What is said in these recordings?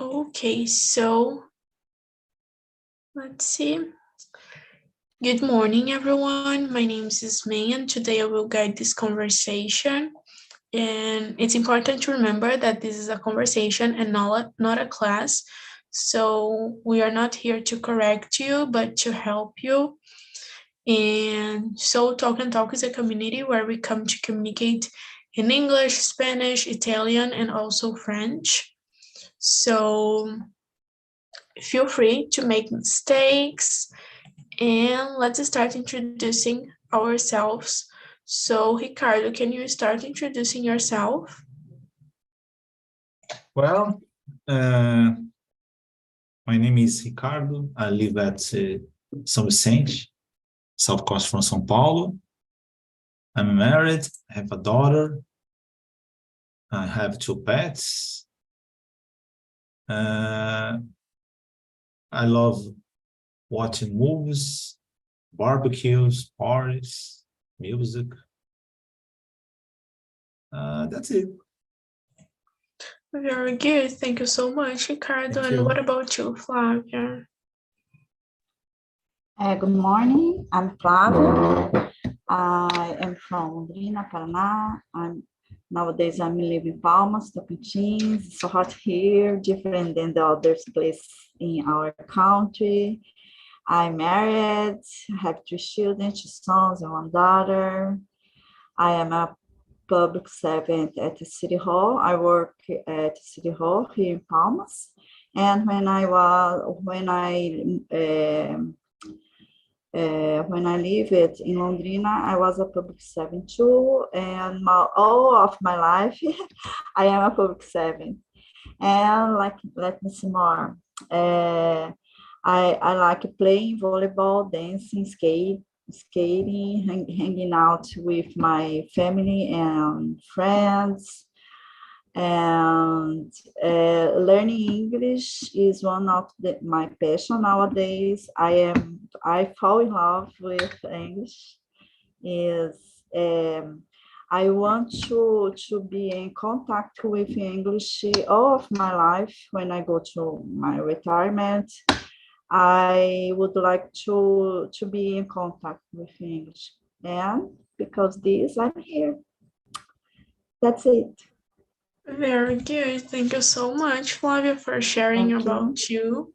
Okay, so let's see. Good morning, everyone. My name is May, and today I will guide this conversation. And it's important to remember that this is a conversation and not a class. So we are not here to correct you, but to help you. And so Talk and Talk is a community where we come to communicate in English, Spanish, Italian, and also French. So feel free to make mistakes, and let's start introducing ourselves. So, Ricardo, can you start introducing yourself? Well, my name is Ricardo. I live at São Vicente, south coast from São Paulo. I'm married. I have a daughter. I have 2 pets. I love watching movies, barbecues, parties, music. That's it. Very good. Thank you so much, Ricardo. Thank And you. what about you, Flavia? Good morning. I'm Flavia. I am from Londrina, Paraná. Nowadays I'm living in Palmas, Tocantins. It's so hot here, different than the other places in our country. I'm married. I have 3 children, 2 sons and 1 daughter. I am a public servant at the City Hall. I work at the City Hall here in Palmas. And when I lived in Londrina, I was a public servant too, and all of my life, I am a public servant. And let me see more. I like playing volleyball, dancing, skating, hanging out with my family and friends. And learning English is one of my passion nowadays. I fall in love with English. I want to be in contact with English all of my life. When I go to my retirement, I would like to be in contact with English. And because this, I'm here. That's it. Very good. Thank you so much, Flavia, for sharing about you.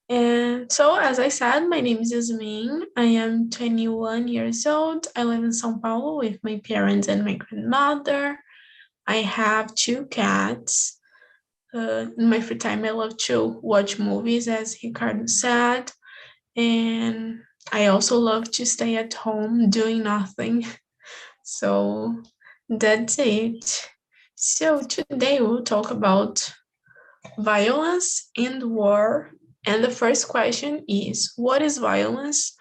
And so, as I said, my name is Yasmin. I am 21 years old. I live in São Paulo with my parents and my grandmother. I have 2 cats. In my free time, I love to watch movies, as Ricardo said. And I also love to stay at home doing nothing. So that's it. So today we'll talk about violence and war. And the first question is, what is violence?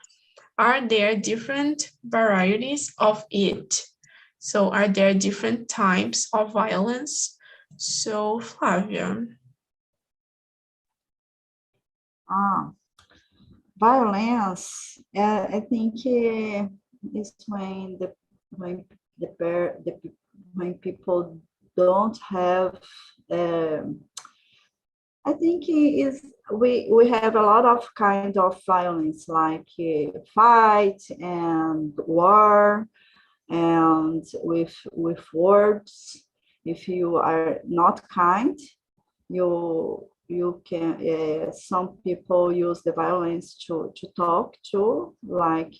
Are there different varieties of it? So are there different types of violence? So Flavia. Violence, I think is when people don't have. I think we have a lot of kind of violence, like fight and war, and with words. If you are not kind, you can. Some people use the violence to talk to, like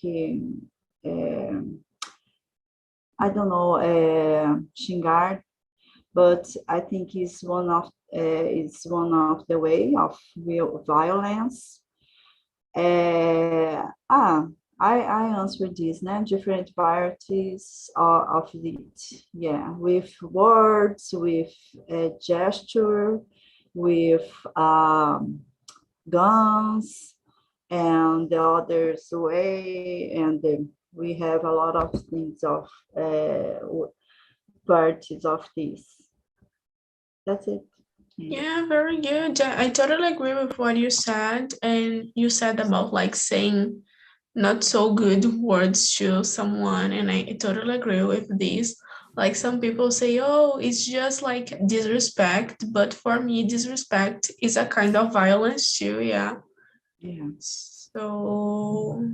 I don't know, xingar, but I think it's one of the way of real violence. I answered this, different varieties of it. Yeah, with words, with gesture, with guns, and the others way, and we have a lot of things of parties of this. That's it. Yeah, very good. I totally agree with what you said. And you said about like saying not so good words to someone, and I totally agree with this. Like some people say, oh, it's just like disrespect, but for me, disrespect is a kind of violence too, yeah. Yeah. So,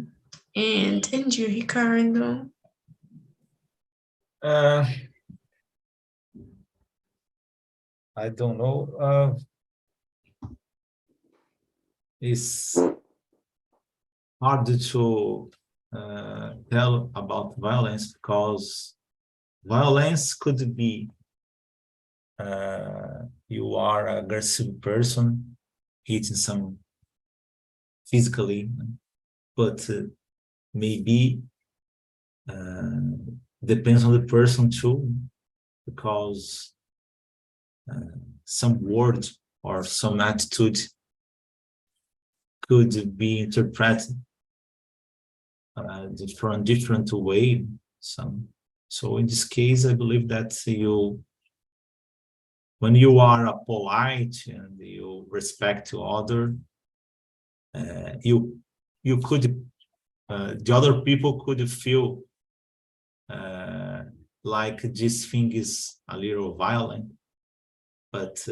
and you, Ricardo? Uh, I don't know. It's hard to tell about violence because violence could be you are an aggressive person hitting some physically, but maybe depends on the person too, because some words or some attitude could be interpreted from a different way. So in this case, I believe that when you are polite and you respect to other, you could the other people could feel like this thing is a little violent, but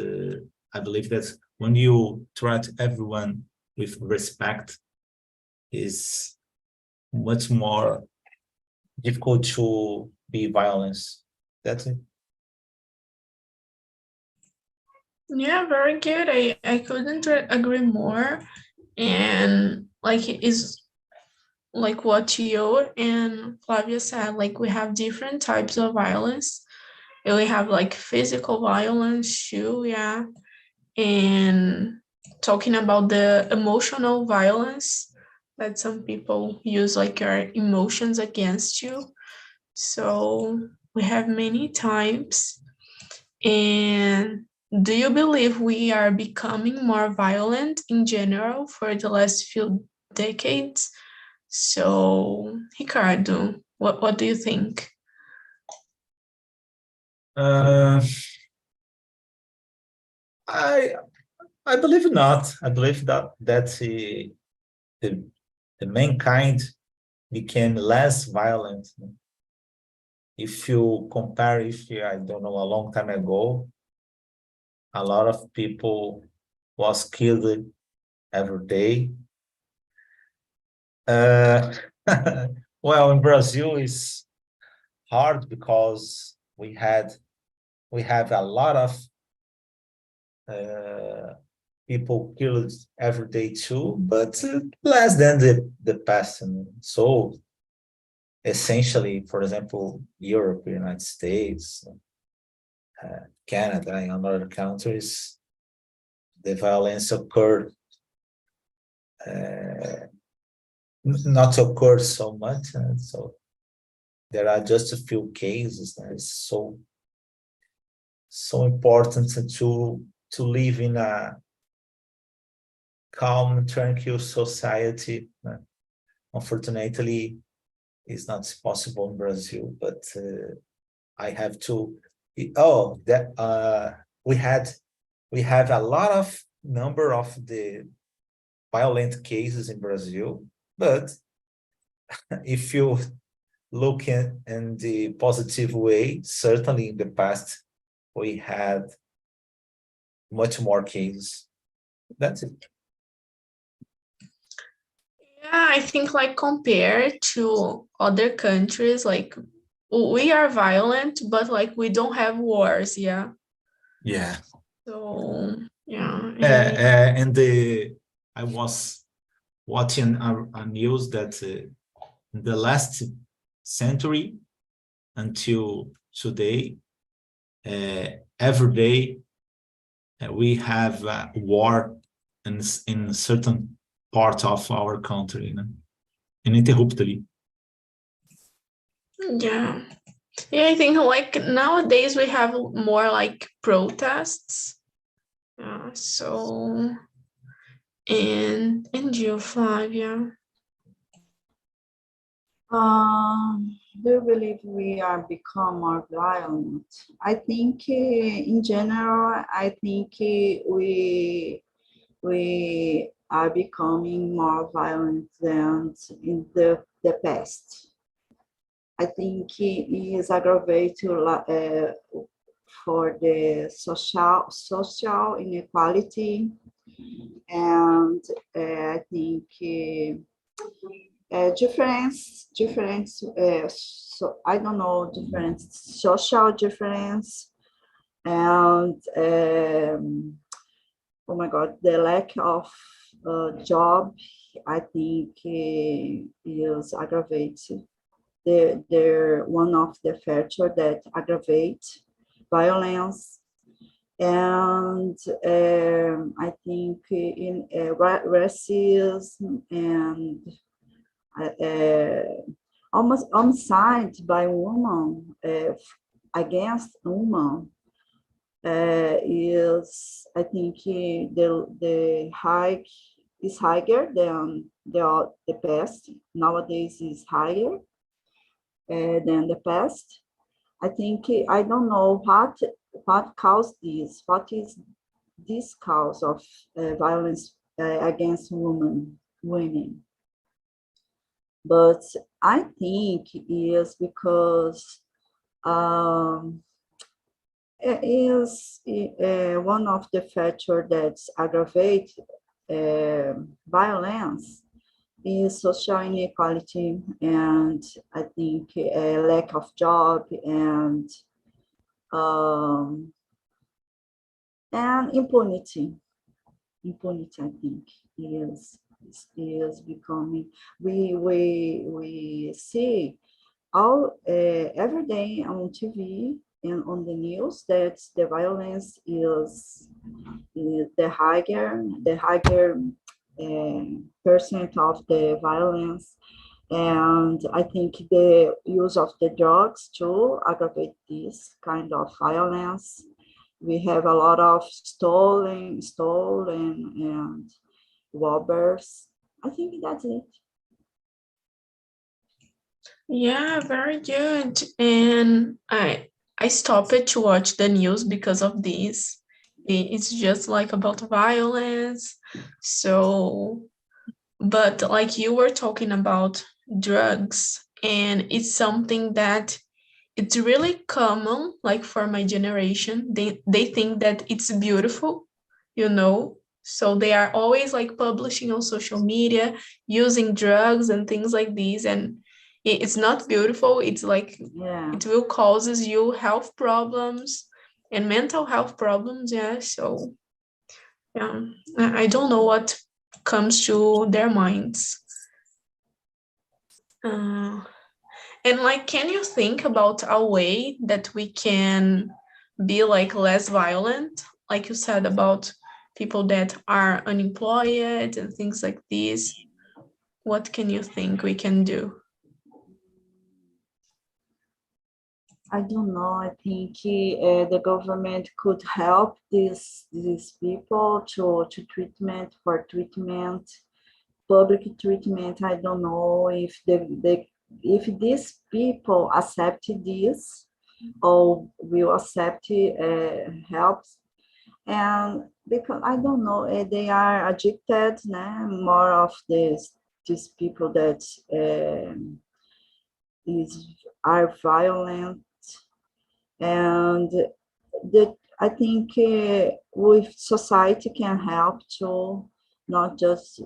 I believe that when you treat everyone with respect, is much more difficult to be violence. That's it. Yeah, very good. I couldn't agree more. And like is like what you and Flavia said, like we have different types of violence. And we have like physical violence too, yeah. And talking about the emotional violence that some people use like your emotions against you. So we have many types. And do you believe we are becoming more violent in general for the last few decades? So, Ricardo, what do you think? Uh, I I believe not. I believe that the mankind became less violent. If you compare, if you, I don't know, a long time ago, a lot of people was killed every day. Well, in Brazil it's hard because we have a lot of people killed every day too, but less than the past. And so essentially, for example, Europe, United States, Canada, and other countries, the violence occurred not occurred so much. So there are just a few cases. That is so important to live in a calm, tranquil society. Unfortunately, it's not possible in Brazil, but I have to. Oh, that we have a lot of number of the violent cases in Brazil, but if you look in the positive way, certainly in the past we had much more cases. That's it. Yeah, I think like compared to other countries, like we are violent, but like we don't have wars, yeah. Yeah. So yeah, And I was watching a news that in the last century until today, every day we have war in certain part of our country, uninterruptedly. yeah. Yeah, I think like nowadays we have more like protests. Yeah, so and you, Flavia. Do you believe we are become more violent? I think in general, I think we are becoming more violent than in the past. I think it is aggravated for the social inequality, and I think different. So I don't know, different social difference, and oh my God, the lack of job, I think is aggravated. They're one of the factors that aggravate violence. And I think in racism and almost homicide by women against women is, I think, the hike is higher than the past. Nowadays is higher than the past. I think I don't know what caused this. What is this cause of violence against women? But I think it is because it is one of the factors that aggravate violence is social inequality, and I think a lack of job and impunity. Impunity, I think, is becoming. We see all every day on TV and on the news that the violence is the higher percent of the violence, and I think the use of the drugs to aggravate this kind of violence. We have a lot of stolen and robbers. I think that's it. Yeah, very good. And I stopped to watch the news because of this. It's just like about violence. So, but like you were talking about drugs, and it's something that it's really common, like for my generation. They think that it's beautiful, you know. So they are always like publishing on social media, using drugs and things like this. And it's not beautiful. It's like it will causes you health problems and mental health problems. Yeah. So yeah, I don't know what comes to their minds. Uh, And like, can you think about a way that we can be like less violent? Like you said about people that are unemployed and things like this. What can you think we can do? I don't know. I think the government could help these people to treatment public treatment. I don't know if if these people accept this or will accept helps. And because I don't know, they are addicted, more of these people that are violent, and I think with society can help too, not just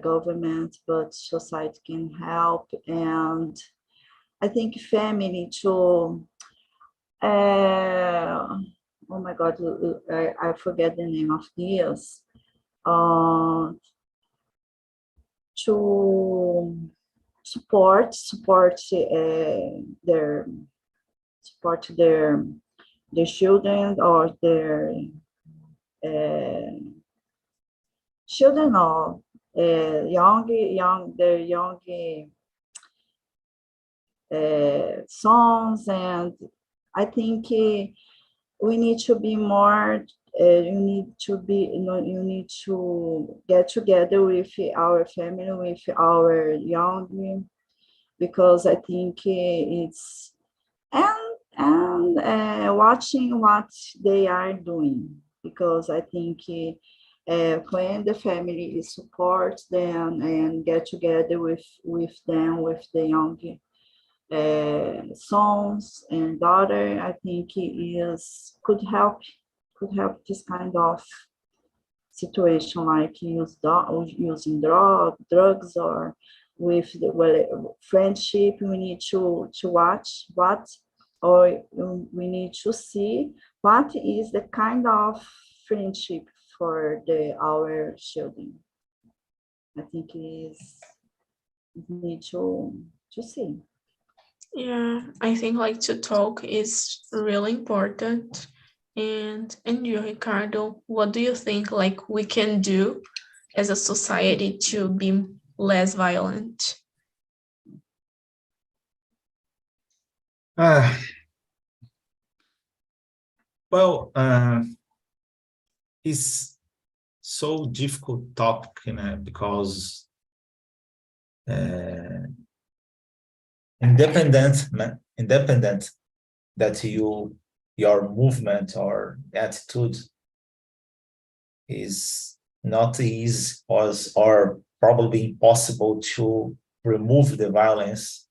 government, but society can help, and I think family too. Oh my God, I forget the name of this. To support their children or their children or their young sons, and I think we need to be more. You need to get together with our family, with our young, because I think it's and watching what they are doing, because I think when the family supports them and get together with them, with the young sons and daughter, I think could help this kind of situation, like using drugs, or with the friendship. We need to watch or we need to see what is the kind of friendship for our children. I think we need to see. Yeah, I think like to talk is really important. And you, Ricardo, what do you think like we can do as a society to be less violent? Well, it's so difficult topic, because independent that your movement or attitude is not easy or probably impossible to remove the violence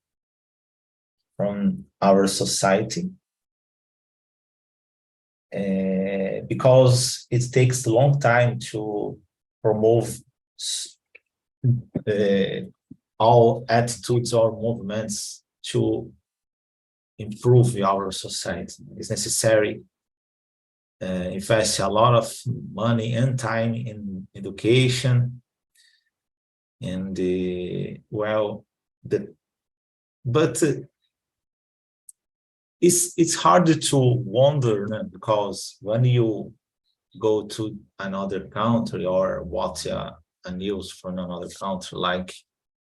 from our society, because it takes a long time to promote all attitudes or movements to improve our society. It's necessary invest a lot of money and time in education, and but it's hard to wonder, because when you go to another country or watch a news from another country, like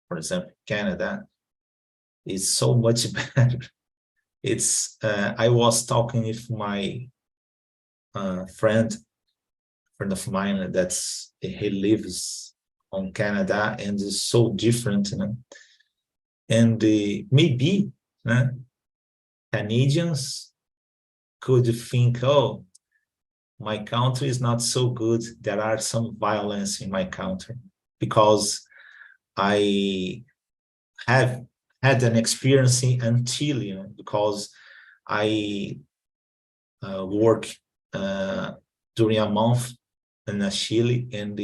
for example Canada, it's so much better. It's I was talking with my friend of mine he lives on Canada, and is so different, and maybe Canadians could think, oh, my country is not so good, there are some violence in my country, because I have had an experience in Chile, because I work during a month in Chile, and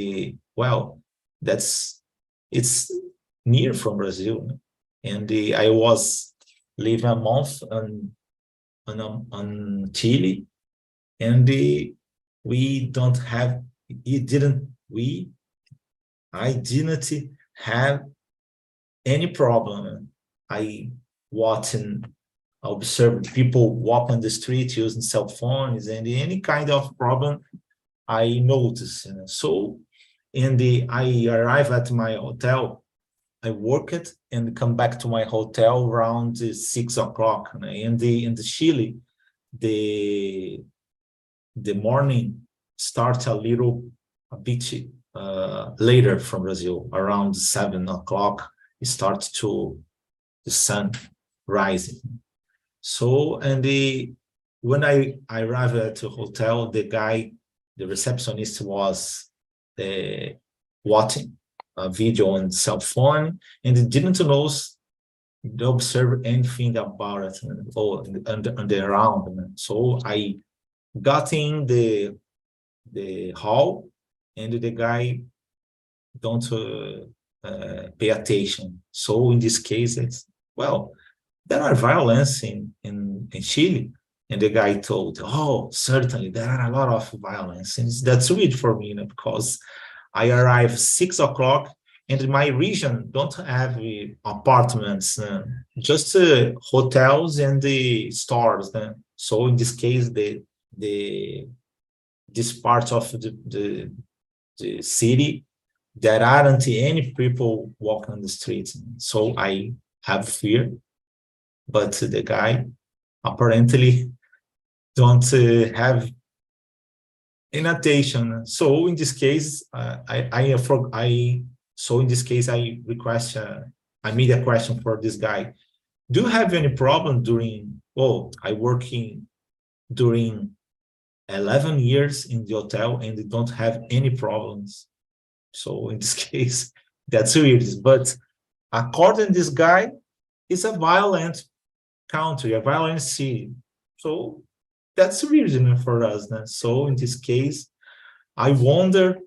it's near from Brazil, and I was living a month on Chile, and we don't have I didn't have any problem. I watched and observed people walk on the street using cell phones, and any kind of problem I noticed. So, I arrived at my hotel. I worked and come back to my hotel around 6 o'clock. In the Chile, the morning starts a bit later from Brazil. Around 7 o'clock, it starts the sun rising. So, when I arrived at the hotel, the receptionist was watching a video on cell phone, and didn't observe anything about it or on the around. So I got in the hall, and the guy don't pay attention. So in this case, there are violence in Chile. And the guy told, oh, certainly, there are a lot of violence. And that's weird for me, because I arrived 6 o'clock, and my region don't have apartments, just hotels and the stores. So in this case, this part of the city, there aren't any people walking on the streets. So I have fear, but the guy apparently don't have an attention. So in this case, I request I made a question for this guy. Do you have any problem during? Oh, I working during 11 years in the hotel, and don't have any problems. So in this case, that's weird. But according to this guy, it's a violent country, a violent city. So that's the reason for us. Né? So in this case, I wonder,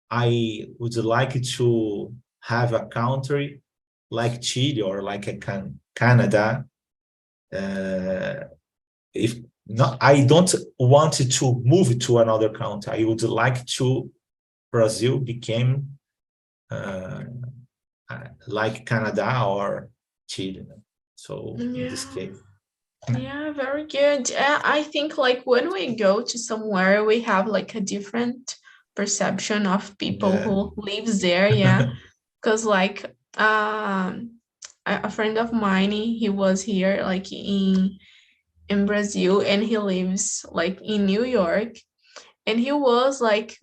I would like to have a country like Chile or like Canada. If not, I don't want to move to another country. I would like to Brazil became like Canada or Chile. So in this case. Yeah, very good. I think like when we go to somewhere, we have like a different perception of people who lives there. Yeah, because like a friend of mine, he was here like in Brazil, and he lives like in New York, and he was like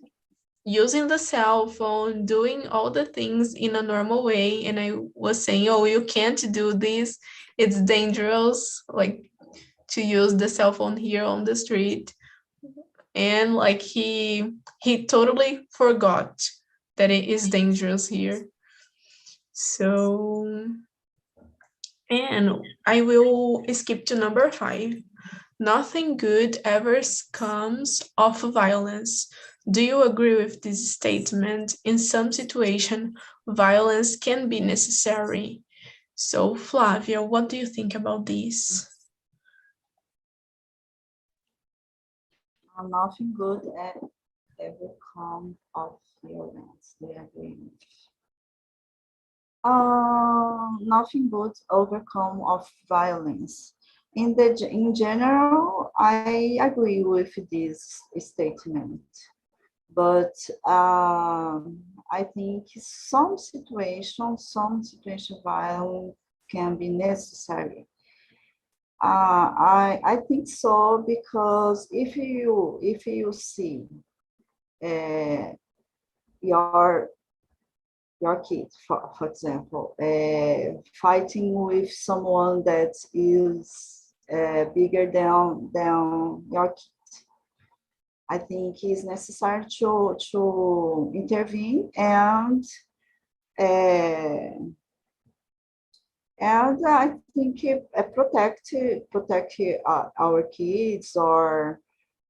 using the cell phone, doing all the things in a normal way, and I was saying, oh, you can't do this, it's dangerous, like to use the cell phone here on the street. And like he totally forgot that it is dangerous here. So, and I will skip to number 5. Nothing good ever comes of violence. Do you agree with this statement? In some situation, violence can be necessary. So, Flavia, what do you think about this? Nothing good ever come of violence. They agree. Nothing good overcome of violence. In general, I agree with this statement, but I think some situation violence can be necessary. I think so, because if you see your kid, for example, fighting with someone that is bigger than your kid, I think it's necessary to intervene and I think protect our kids, or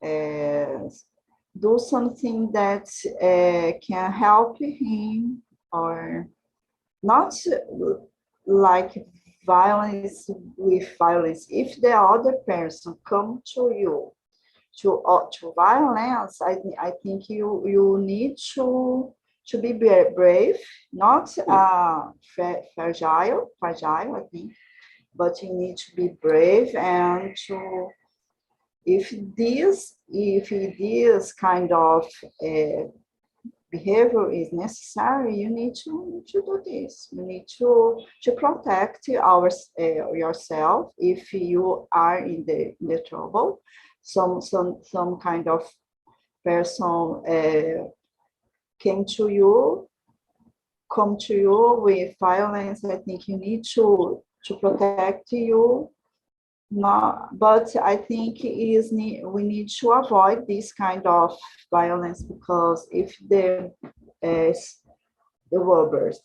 do something that can help him, or not like violence with violence. If the other person come to you to violence, I think you need to be brave, not fragile, I think, but you need to be brave, and to, if this kind of behavior is necessary, you need to do this. You need to protect yourself if you are in the trouble. Some kind of person come to you with violence. I think you need to protect you. No, but I think we need to avoid this kind of violence, because if the robbers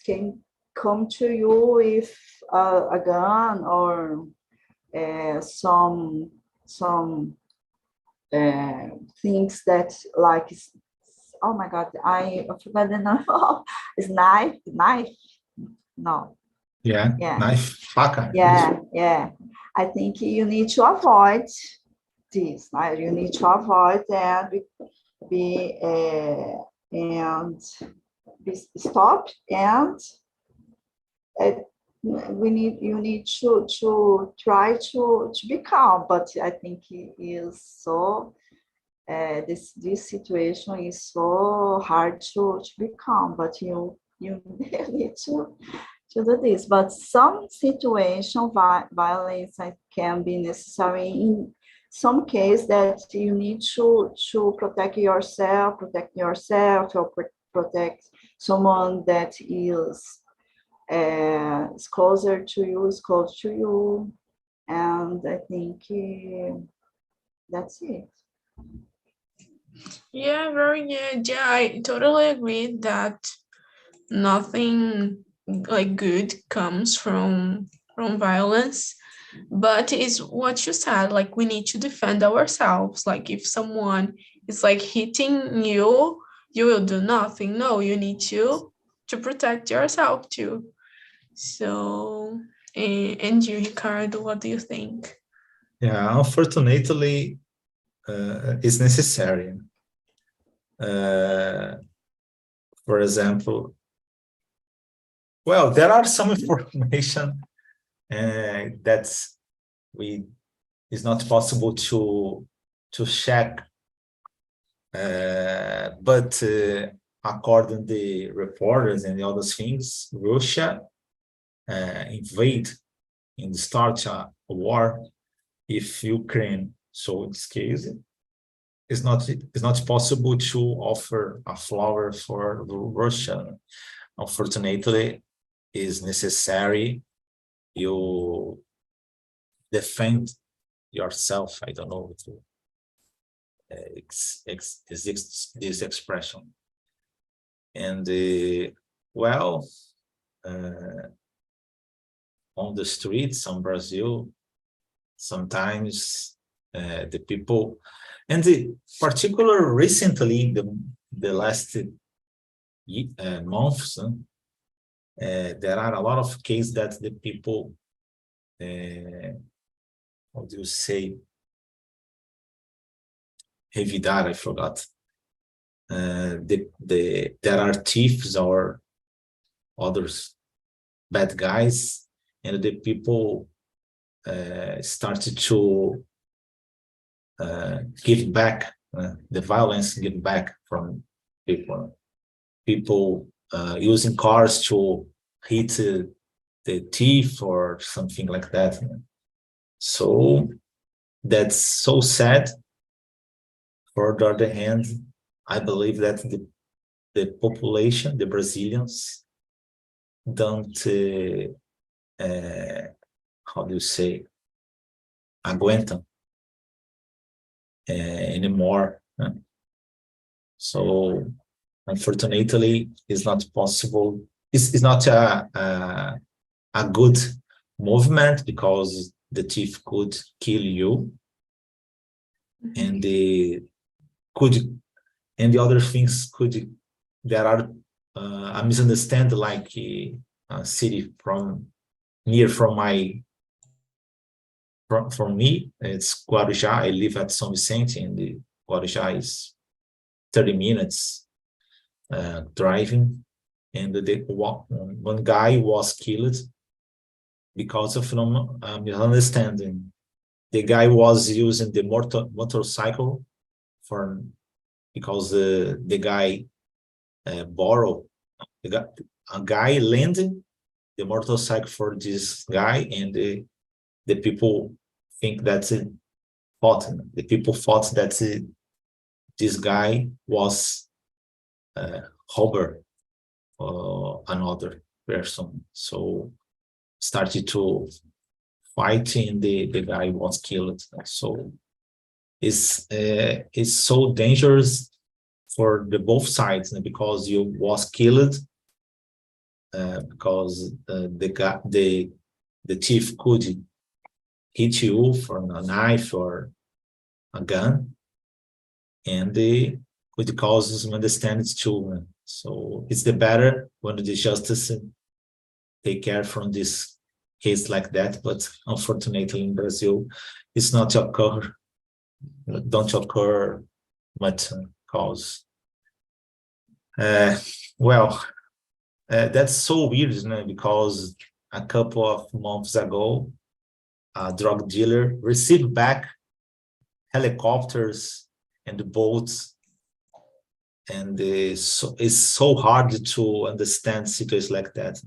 can come to you with a gun, or some things that, like, oh my God, I forgot the name. It's knife. No. Yeah. Knife, faca. Yeah. I think you need to avoid this. You need to avoid and be stopped, and you need to try to be calm. But I think it is so this situation is so hard to be calm. But you need to do this. But some situation violence can be necessary in some case, that you need to protect yourself, or protect someone that is closer to you, and I think that's it. Yeah, very good. Yeah, I totally agree that nothing like good comes from from violence, but it's what you said, like we need to defend ourselves. Like if someone is like hitting you, you will do nothing. No, you need to protect yourself too. So, and you, Ricardo, what do you think? Yeah, unfortunately, it's necessary. For example, well, there are some information that is not possible to check, but according to the reporters and the other things, Russia invade and start a war if Ukraine. So in this case, it's not possible to offer a flower for Russia. Unfortunately, is necessary you defend yourself. I don't know to this expression. And well, on the streets in Brazil, sometimes the people, and particular recently, the last months, there are a lot of cases that the people, how do you say, revidar, I forgot. There are thieves or others bad guys, and the people started to give back the violence, give back from people using cars to hit the thief or something like that. So that's so sad. For the other hand, I believe that the population, the Brazilians, don't how do you say, aguentam anymore. So unfortunately, it's not possible. It's not a good movement because the thief could kill you, and the other things could. There are a misunderstanding, like a city near from me. It's Guarujá. I live at São Vicente, and the Guarujá is 30 minutes driving, and one guy was killed because of misunderstanding. The guy was using the motorcycle because the guy borrowed a guy lending the motorcycle for this guy, and the people think that's it. The people thought that this guy was robber another person, so started to fight, and the guy was killed. So it's so dangerous for both sides, because you was killed because the thief could hit you from a knife or a gun, and they could cause some understandings too. So it's the better when the justice take care from this case like that. But unfortunately, in Brazil, it's not don't occur much cause. Well, that's so weird, because a couple of months ago, a drug dealer received back helicopters and boats, and it's so hard to understand situations like that.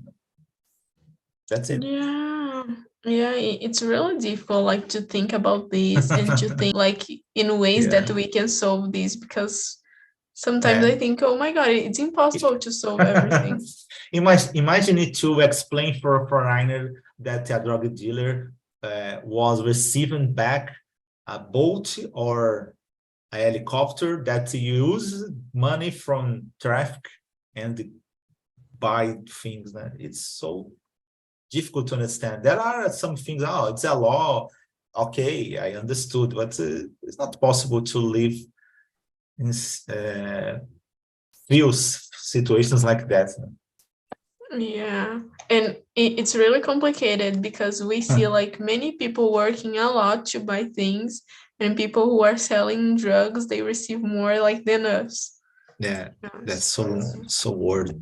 That's it. Yeah, it's really difficult, like, to think about this and to think like in ways that we can solve this, because sometimes I think, oh my God, it's impossible to solve everything. Imagine it to explain for a foreigner that a drug dealer was receiving back a boat or a helicopter that use money from traffic and buy things. It's so difficult to understand. There are some things, oh, it's a law. Okay, I understood, but it's not possible to live in few situations like that. Yeah, and it's really complicated because we see like many people working a lot to buy things, and people who are selling drugs, they receive more like than us. Yeah, Yeah, that's so weird.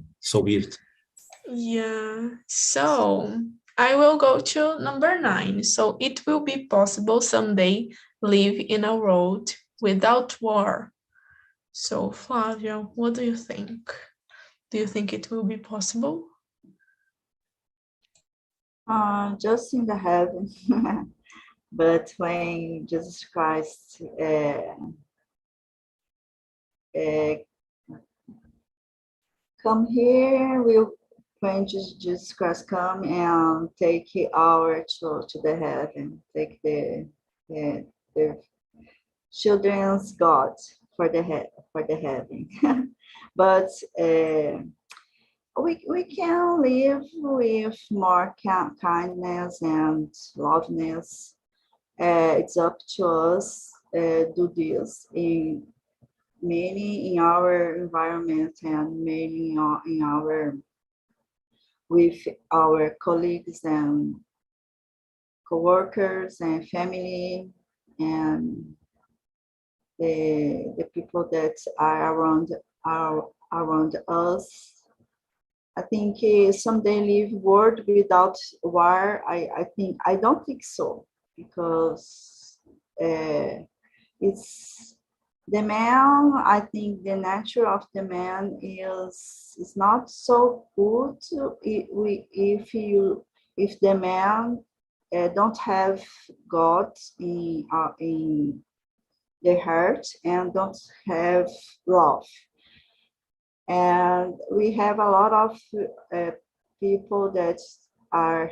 Yeah, so I will go to number 9. So it will be possible someday live in a world without war. So Flavia, what do you think? Do you think it will be possible? Just in the heaven. But when Jesus Christ come here, when Jesus Christ come and take our to the heaven, take the children's God for the heaven. But we can live with more kindness and loveness. It's up to us do this in our environment and many in our with our colleagues and co-workers and family and the people that are around us. I think someday live world without war. I don't think so, because it's the man. I think the nature of the man is not so good if the man don't have God in the heart and don't have love. And we have a lot of people that are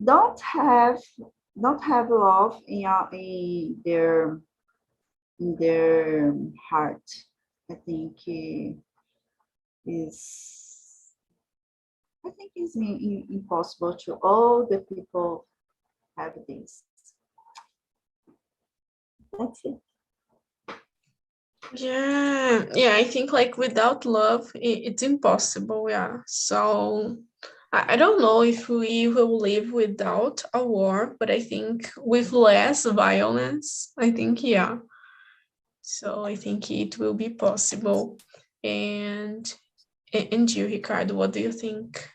don't have love in their heart. I think it's impossible to all the people have this. That's it. Yeah, I think like without love, it's impossible. Yeah, so I don't know if we will live without a war, but I think with less violence, I think, yeah. So I think it will be possible. And you, Ricardo, what do you think?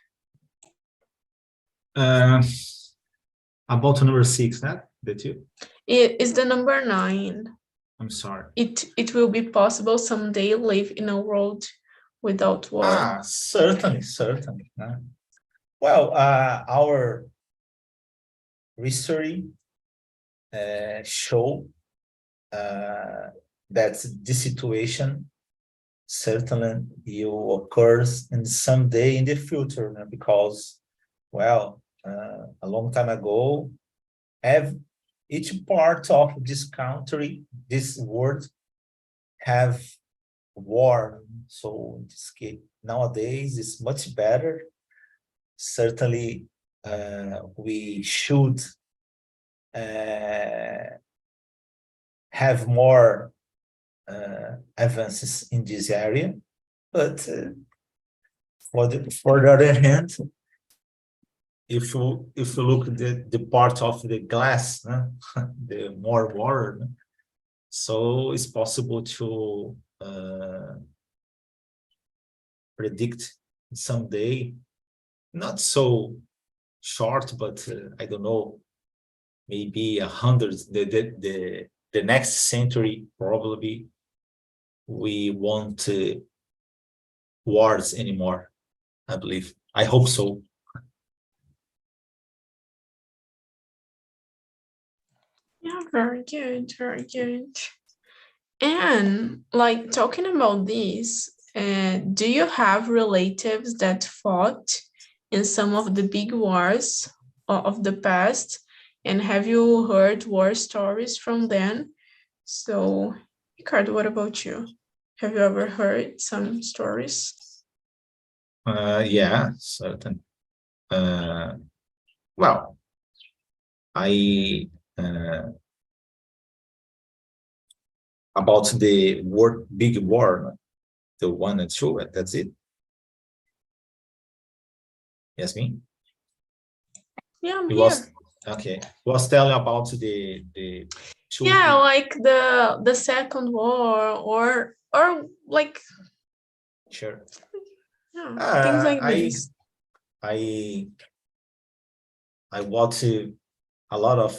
About number 6, that you? It is the number 9. I'm sorry. It will be possible someday live in a world without war. Certainly. Well, our history show that this situation certainly will occur in someday in the future, because, well, a long time ago, each part of this country, this world, have war. So in this case, nowadays it's much better. Certainly, we should have more advances in this area, but for the other hand, if you look at the part of the glass, the more water, so it's possible to predict someday, not so short, but I don't know, maybe 100, the next century, probably we won't wars anymore, I believe. I hope so. Yeah, very good, very good. And like talking about this, do you have relatives that fought in some of the big wars of the past? And have you heard war stories from them? So, Ricardo, what about you? Have you ever heard some stories? Yeah, certainly. well, I about the big war, the 1 and 2, that's it. Yasmin? Yeah, I'm He here. was okay. He was telling about the two. Yeah, like the Second War or like Sure. yeah, things like this. I watch a lot of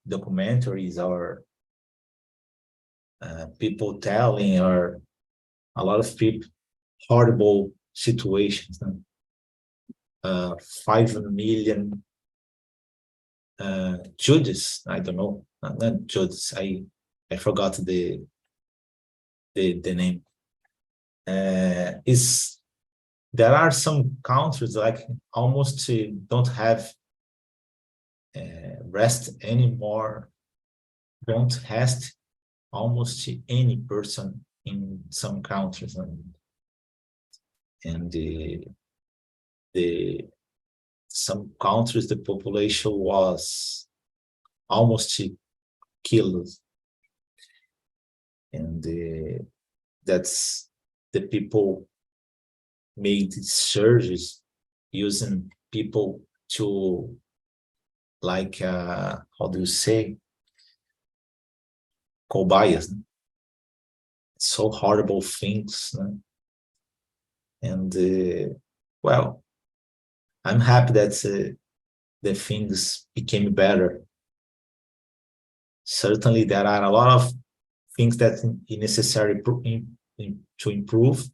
documentaries or people telling, or a lot of people horrible situations. 5 million Judas, I don't know, not Judas. I forgot the name. Is there are some countries like almost don't have rest anymore, don't rest almost any person in some countries, and the some countries the population was almost killed, and that's the people made surgeries using people to, like, how do you say, cobayas. So horrible things, and well, I'm happy that the things became better. Certainly there are a lot of things that are necessary to improve,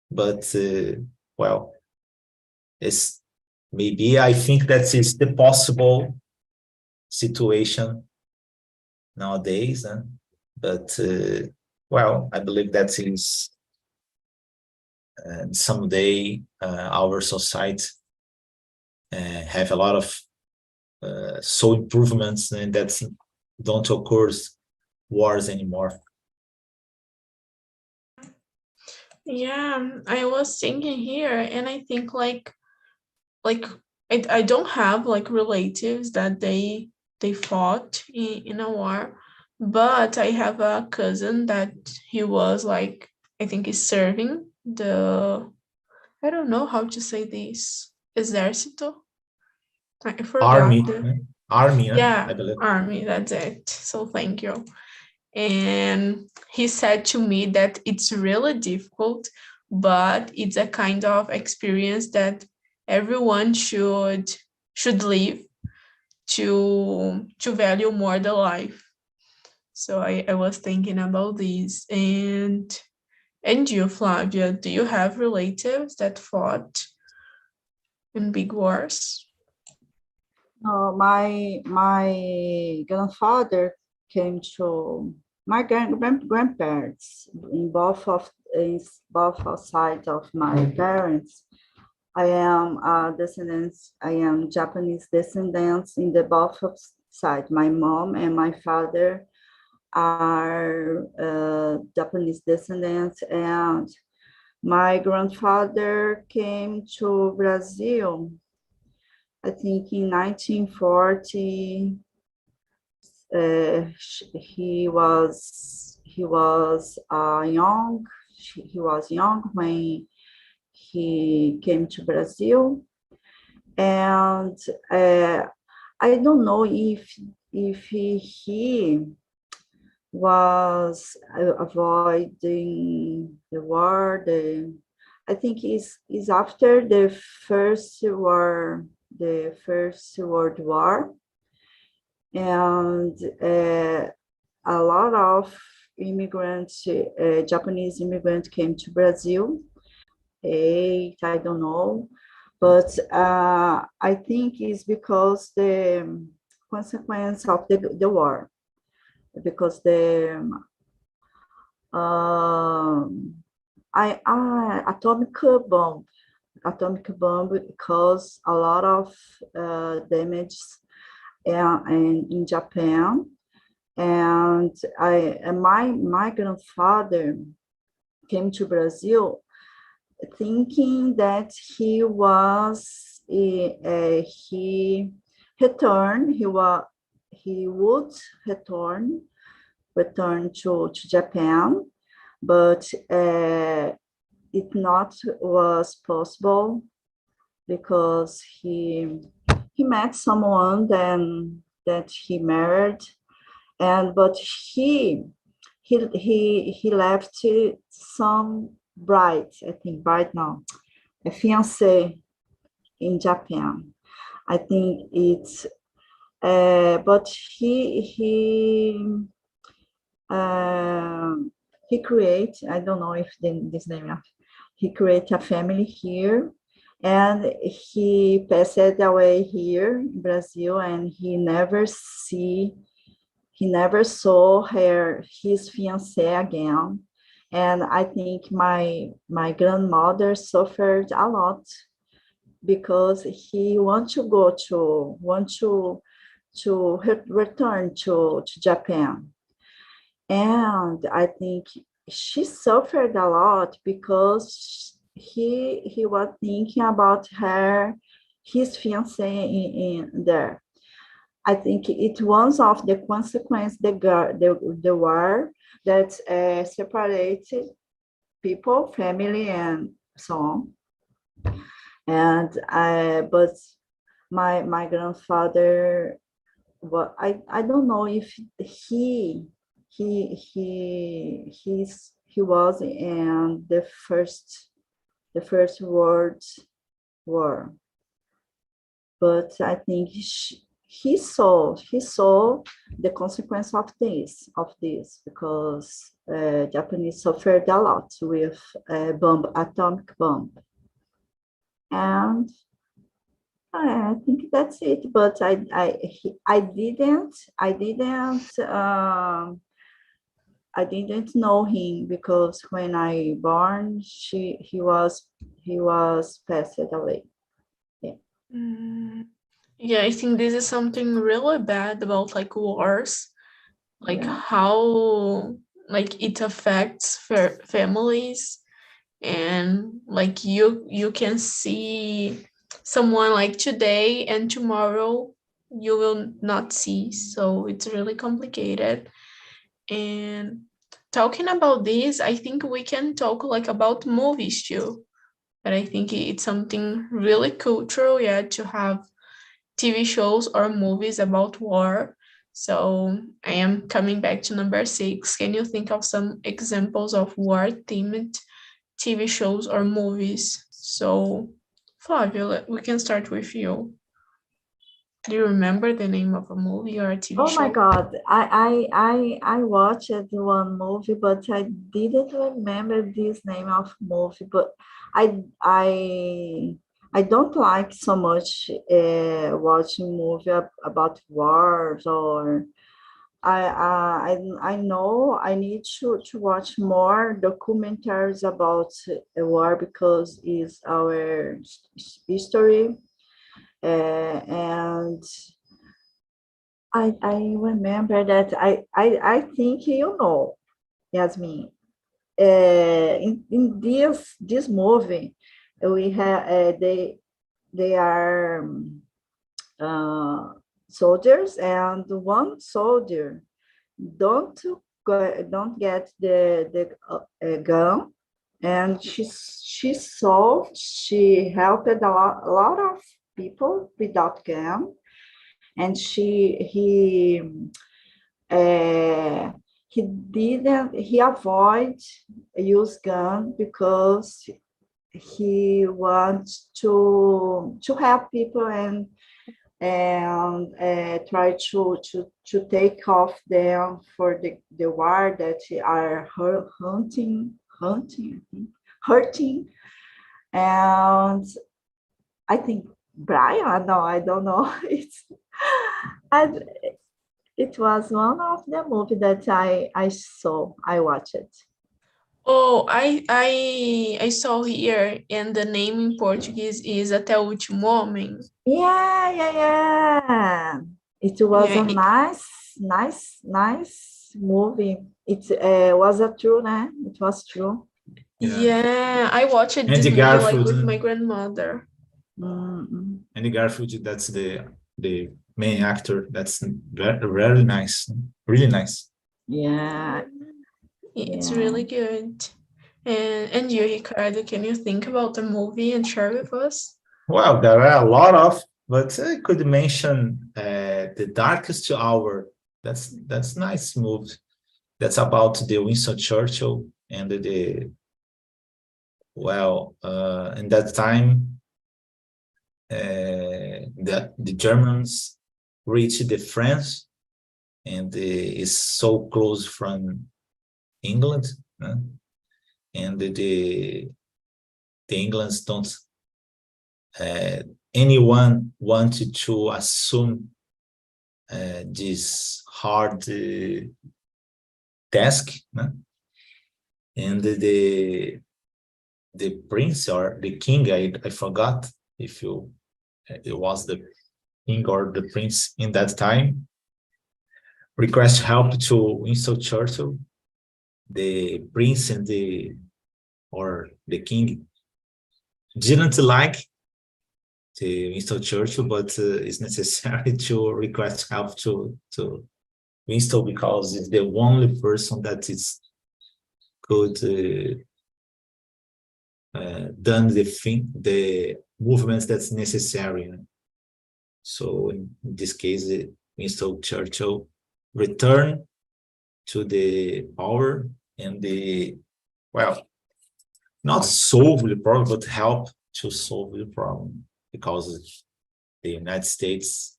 but well, it's maybe I think that is the possible situation nowadays, but well, I believe that is someday our society have a lot of so improvements, and that don't occur wars anymore. Yeah, I was thinking here, and I think like I don't have like relatives that they fought in a war, but I have a cousin that he was like, I think he's serving the, I don't know how to say this, exército. I forgot Army, the, army, yeah, I believe. army, that's it. So thank you. And he said to me that it's really difficult, but it's a kind of experience that everyone should live to value more the life. So I was thinking about this. And you, Flavia, do you have relatives that fought in big wars? No, my grandfather came to my grandparents in both of sides of my parents. I am descendants. I am Japanese descendants in the both of side. My mom and my father are Japanese descendants, and my grandfather came to Brazil, I think in 1940. He was young. He was young when he came to Brazil, and I don't know if he was avoiding the war. I think is after the first war, the First World War, and a lot of immigrants, Japanese immigrants, came to Brazil. I don't know, but I think it's because the consequence of the war, because the atomic bomb caused a lot of damage and in Japan, and my grandfather came to Brazil thinking that he was he returned. He would return to Japan, but it not was possible because he met someone then that he married, but he left some bride, I think bride now, a fiancé in Japan. I think it's but he create, I don't know if this name, he create a family here, and he passed away here in Brazil, and he never saw his fiancée again. And I think my grandmother suffered a lot because he want to return to Japan. And I think she suffered a lot because he was thinking about his fiancé in there. I think it was of the consequence the war that separated people, family, and so on. And but my grandfather, well, I don't know if he was in the first World War, but I think he saw the consequence of this because Japanese suffered a lot with atomic bomb, and I think that's it. But I didn't know him because when I born, he was passed away. Yeah. Yeah, I think this is something really bad about like wars, like Yeah. how like it affects families, and like you can see someone like today and tomorrow you will not see, so it's really complicated. And talking about this, I think we can talk like about movies too, but I think it's something really cultural, yeah, to have TV shows or movies about war. So I am coming back to number 6. Can you think of some examples of war-themed TV shows or movies? So, Flavio, we can start with you. Do you remember the name of a movie or a TV Oh show? my God, I watched one movie, but I didn't remember this name of movie. But I don't like so much watching movie about wars, or I know I need to watch more documentaries about war because it's our history, and I remember that I think Yasmin, in this movie we have they are soldiers, and one soldier don't get the gun, and she helped a lot of people without gun, and he avoid use gun because he wants to help people and try to take off them for the war that are hurting. And I think Brian, no, I don't know. It was one of the movies that I watched it. Oh, I saw here, and the name in Portuguese is Até o Último Homem. Yeah. It was Yeah, nice movie. It was a true, né? It was true. Yeah, I watched this Andy movie like Garfield, with né? my grandmother. Mm-mm. Andy Garfield, that's the main actor. That's very nice, really nice. Yeah, It's yeah. really good. And you, Ricardo, can you think about the movie and share with us? Well, there are a lot of, but I could mention The Darkest Hour. That's nice movie. That's about the Winston Churchill and in that time, that the Germans reached the France and is so close from England, and the Englands don't anyone wanted to assume this hard task, and the prince or the king, I forgot if it was the king or the prince in that time, request help to Winston Churchill. The prince and the king didn't like the Winston Churchill, but it's necessary to request help to Winston because it's the only person that is could done the movements that's necessary. So in this case, Winston Churchill returned to the power and not solve the problem, but help to solve the problem because the United States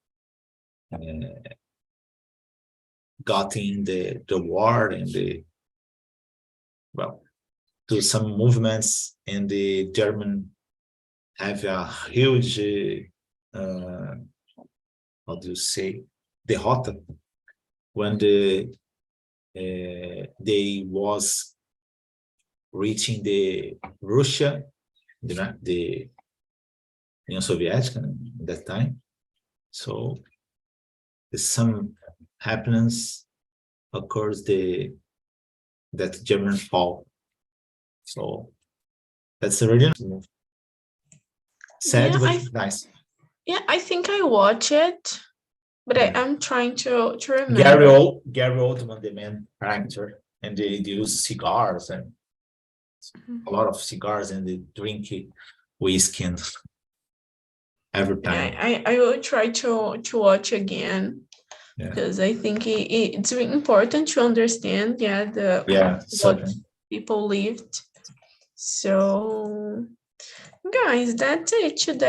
got in the war and do some movements, and the German have a huge how do you say derrota when they was reaching the Russia, the Union Soviet at that time. So some happenings occurs that German fall. So that's a really sad, but nice. Yeah, I think I watch it, but Yeah. I'm trying to remember. Gary Oldman, the main character, and they use cigars and a lot of cigars, and they drink whiskey and every time. Yeah, I will try to watch again. Yeah. Because I think it's really important to understand, what people lived. So, guys, that's it today.